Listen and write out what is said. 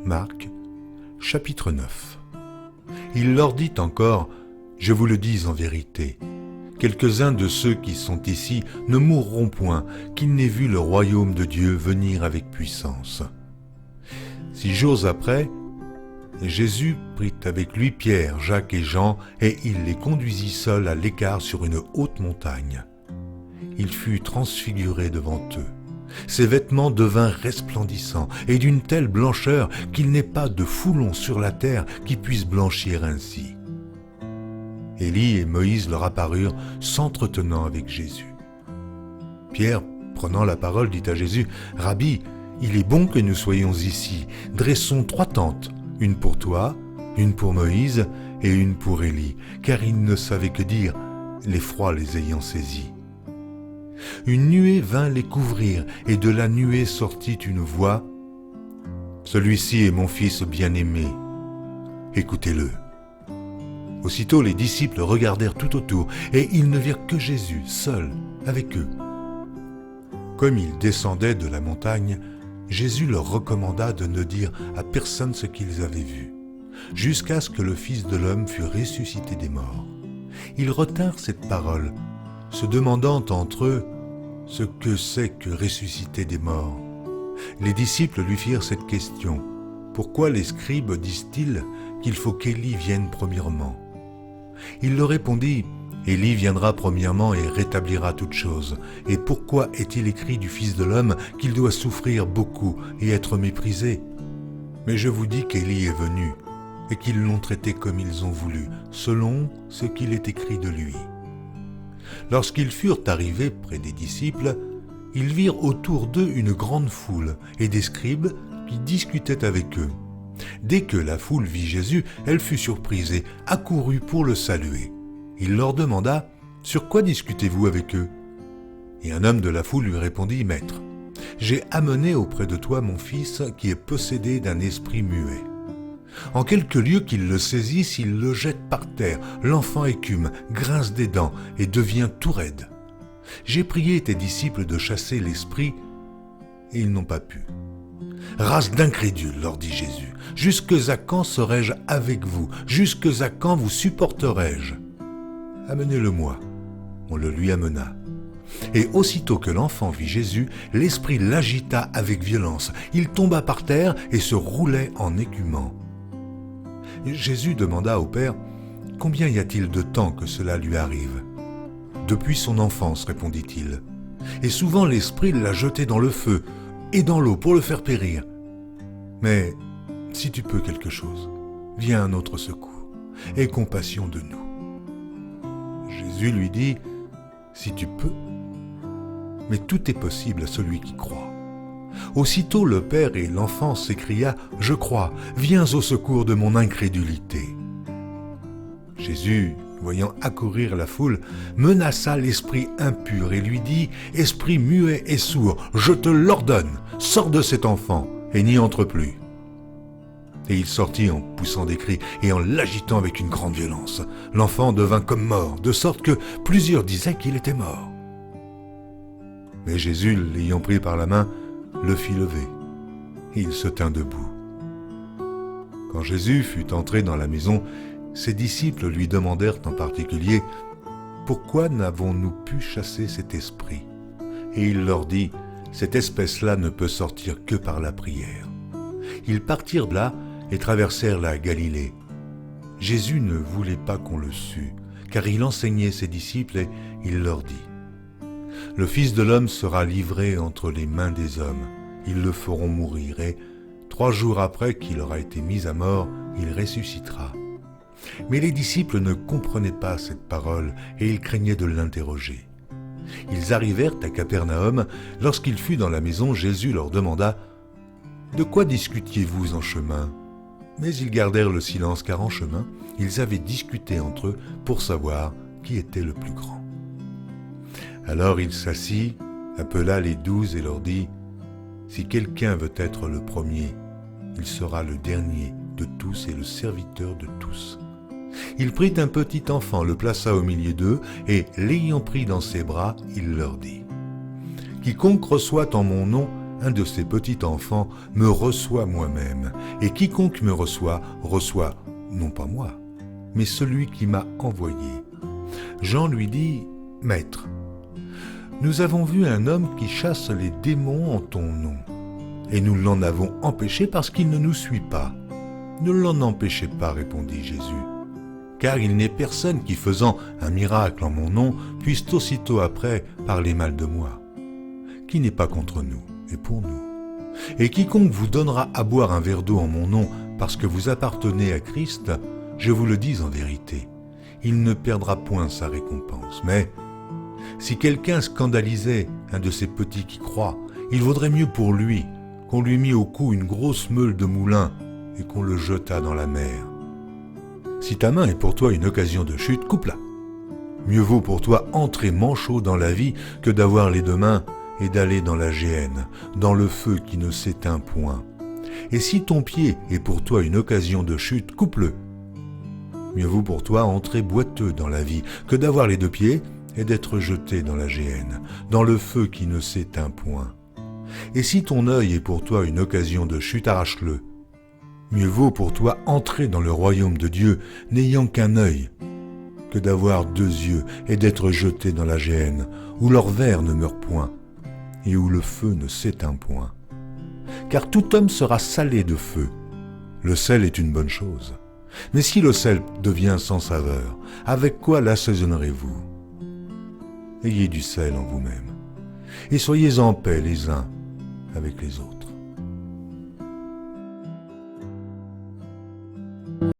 Marc, chapitre 9. Il leur dit encore, « Je vous le dis en vérité, quelques-uns de ceux qui sont ici ne mourront point, qu'ils n'aient vu le royaume de Dieu venir avec puissance. » 6 jours après, Jésus prit avec lui Pierre, Jacques et Jean, et il les conduisit seuls à l'écart sur une haute montagne. Il fut transfiguré devant eux. Ses vêtements devinrent resplendissants et d'une telle blancheur qu'il n'est pas de foulon sur la terre qui puisse blanchir ainsi. Élie et Moïse leur apparurent, s'entretenant avec Jésus. Pierre, prenant la parole, dit à Jésus, « Rabbi, il est bon que nous soyons ici. Dressons 3 tentes, une pour toi, une pour Moïse et une pour Élie, car ils ne savaient que dire, l'effroi les ayant saisis. » Une nuée vint les couvrir, et de la nuée sortit une voix. « Celui-ci est mon fils bien-aimé. Écoutez-le. » Aussitôt les disciples regardèrent tout autour, et ils ne virent que Jésus, seul, avec eux. Comme ils descendaient de la montagne, Jésus leur recommanda de ne dire à personne ce qu'ils avaient vu, jusqu'à ce que le Fils de l'homme fût ressuscité des morts. Ils retinrent cette parole, se demandant entre eux ce que c'est que ressusciter des morts. Les disciples lui firent cette question, « Pourquoi les scribes disent-ils qu'il faut qu'Élie vienne premièrement ?» Il leur répondit, « Élie viendra premièrement et rétablira toutes choses. Et pourquoi est-il écrit du Fils de l'homme qu'il doit souffrir beaucoup et être méprisé ? Mais je vous dis qu'Élie est venu, et qu'ils l'ont traité comme ils ont voulu, selon ce qu'il est écrit de lui. » Lorsqu'ils furent arrivés près des disciples, ils virent autour d'eux une grande foule et des scribes qui discutaient avec eux. Dès que la foule vit Jésus, elle fut surprise et accourut pour le saluer. Il leur demanda « Sur quoi discutez-vous avec eux ?» Et un homme de la foule lui répondit « Maître, j'ai amené auprès de toi mon fils qui est possédé d'un esprit muet. En quelque lieu qu'il le saisisse, il le jette par terre. L'enfant écume, grince des dents et devient tout raide. J'ai prié tes disciples de chasser l'esprit, et ils n'ont pas pu. Race d'incrédules, leur dit Jésus, jusque à quand serai-je avec vous? Jusque à quand vous supporterai-je? Amenez-le-moi. On le lui amena. Et aussitôt que l'enfant vit Jésus, l'esprit l'agita avec violence. Il tomba par terre et se roulait en écumant. Jésus demanda au Père, « Combien y a-t-il de temps que cela lui arrive ?» « Depuis son enfance, répondit-il. Et souvent l'esprit l'a jeté dans le feu et dans l'eau pour le faire périr. Mais si tu peux quelque chose, viens à notre secours, aie compassion de nous. » Jésus lui dit, « Si tu peux, mais tout est possible à celui qui croit. » Aussitôt le père et l'enfant s'écria, « Je crois, viens au secours de mon incrédulité. » Jésus, voyant accourir la foule, menaça l'esprit impur et lui dit, « Esprit muet et sourd, je te l'ordonne, sors de cet enfant et n'y entre plus. » Et il sortit en poussant des cris et en l'agitant avec une grande violence. L'enfant devint comme mort, de sorte que plusieurs disaient qu'il était mort. Mais Jésus, l'ayant pris par la main, le fit lever, et il se tint debout. Quand Jésus fut entré dans la maison, ses disciples lui demandèrent en particulier « Pourquoi n'avons-nous pu chasser cet esprit ?» Et il leur dit « Cette espèce-là ne peut sortir que par la prière. » Ils partirent de là et traversèrent la Galilée. Jésus ne voulait pas qu'on le sût, car il enseignait ses disciples et il leur dit « Le Fils de l'homme sera livré entre les mains des hommes. Ils le feront mourir et 3 jours après qu'il aura été mis à mort, il ressuscitera. » Mais les disciples ne comprenaient pas cette parole et ils craignaient de l'interroger. Ils arrivèrent à Capernaum. Lorsqu'il fut dans la maison, Jésus leur demanda « De quoi discutiez-vous en chemin ?» Mais ils gardèrent le silence car en chemin, ils avaient discuté entre eux pour savoir qui était le plus grand. Alors il s'assit, appela les 12 et leur dit « Si quelqu'un veut être le premier, il sera le dernier de tous et le serviteur de tous. » Il prit un petit enfant, le plaça au milieu d'eux, et l'ayant pris dans ses bras, il leur dit « Quiconque reçoit en mon nom un de ces petits enfants me reçoit moi-même, et quiconque me reçoit, reçoit non pas moi, mais celui qui m'a envoyé. Jean lui dit, « Maître, nous avons vu un homme qui chasse les démons en ton nom, et nous l'en avons empêché parce qu'il ne nous suit pas. » « Ne l'en empêchez pas, répondit Jésus, car il n'est personne qui, faisant un miracle en mon nom, puisse aussitôt après parler mal de moi. Qui n'est pas contre nous et pour nous. Et quiconque vous donnera à boire un verre d'eau en mon nom parce que vous appartenez à Christ, je vous le dis en vérité, il ne perdra point sa récompense. Mais si quelqu'un scandalisait un de ces petits qui croient, il vaudrait mieux pour lui qu'on lui mît au cou une grosse meule de moulin et qu'on le jetât dans la mer. Si ta main est pour toi une occasion de chute, coupe-la. Mieux vaut pour toi entrer manchot dans la vie que d'avoir les deux mains et d'aller dans la géhenne, dans le feu qui ne s'éteint point. Et si ton pied est pour toi une occasion de chute, coupe-le. Mieux vaut pour toi entrer boiteux dans la vie que d'avoir les deux pieds et d'être jeté dans la géhenne, dans le feu qui ne s'éteint point. Et si ton œil est pour toi une occasion de chute, arrache-le. Mieux vaut pour toi entrer dans le royaume de Dieu n'ayant qu'un œil, que d'avoir deux yeux et d'être jeté dans la géhenne, où leur ver ne meurt point, et où le feu ne s'éteint point. Car tout homme sera salé de feu. Le sel est une bonne chose. Mais si le sel devient sans saveur, avec quoi l'assaisonnerez-vous? Ayez du sel en vous-même, et soyez en paix les uns avec les autres.